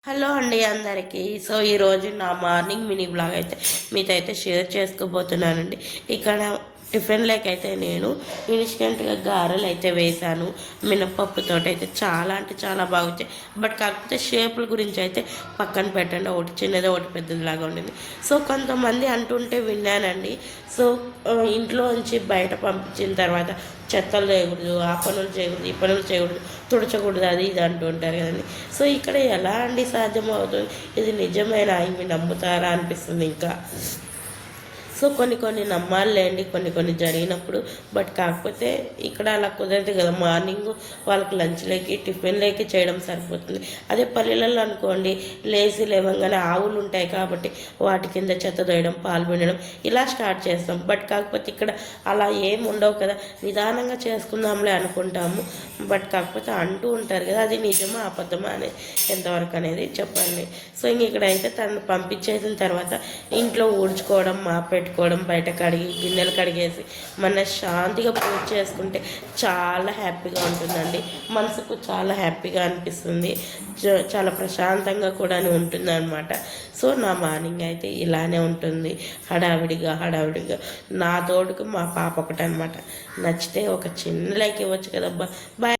Hello అండి అందరికీ. So ఈరోజు నా మార్నింగ్ మినీ బ్లాగ్ అయితే మీతో అయితే షేర్ చేసుకోబోతున్నానండి. ఇక్కడ టిఫిన్లోకైతే నేను ఇన్స్టెంట్గా గారెలు అయితే వేశాను మినపప్పుతో. అయితే చాలా అంటే చాలా బాగుంటాయి. బట్ కాకపోతే షేపుల గురించి అయితే పక్కన పెట్టండి, ఒకటి చిన్నది ఒకటి పెద్దదిలాగా ఉండింది. సో కొంతమంది అంటుంటే విన్నానండి. సో ఇంట్లో నుంచి బయట పంపించిన తర్వాత చెత్తలు చేయకూడదు, ఆ పనులు చేయకూడదు, ఈ పనులు చేయకూడదు, తుడచకూడదు, అది ఇది అంటూ ఉంటారు కదండి. సో ఇక్కడ ఎలా అండి సాధ్యమవుతుంది? ఇది నిజమేనా? ఇవి నమ్ముతారా అనిపిస్తుంది ఇంకా. సో కొన్ని నమ్మాలండి, కొన్ని జరిగినప్పుడు. బట్ కాకపోతే ఇక్కడ అలా కుదరదు కదా. మార్నింగ్ వాళ్ళకి లంచ్లోకి టిఫిన్లోకి చేయడం సరిపోతుంది. అదే పల్లెలలో అనుకోండి, లేచి లేవగానే ఆవులు ఉంటాయి కాబట్టి వాటి కింద చెత్త తోయడం, పాలు పిండడం ఇలా స్టార్ట్ చేస్తాం. బట్ కాకపోతే ఇక్కడ అలా ఏం ఉండవు కదా. నిదానంగా చేసుకుందాంలే అనుకుంటాము. బట్ కాకపోతే అంటూ ఉంటారు కదా, అది నిజమా అబద్ధమా అనేది ఎంతవరకు అనేది చెప్పండి. సో ఇక్కడైతే తను పంపించేసిన తర్వాత ఇంట్లో ఊడ్చుకోవడం, పెట్టుకోవడం, బయట కడిగి గిన్నెలు కడిగేసి మన శాంతిగా పూజ చేసుకుంటే చాలా హ్యాపీగా ఉంటుందండి. మనసుకు చాలా హ్యాపీగా అనిపిస్తుంది, చాలా ప్రశాంతంగా కూడా ఉంటుంది అనమాట. సో నా మార్నింగ్ అయితే ఇలానే ఉంటుంది, హడావిడిగా. నా తోడుకు మా పాప ఒకటి అనమాట. నచ్చితే ఒక చిన్న లైక్ ఇవ్వచ్చు కదబ్బా. బాయ్.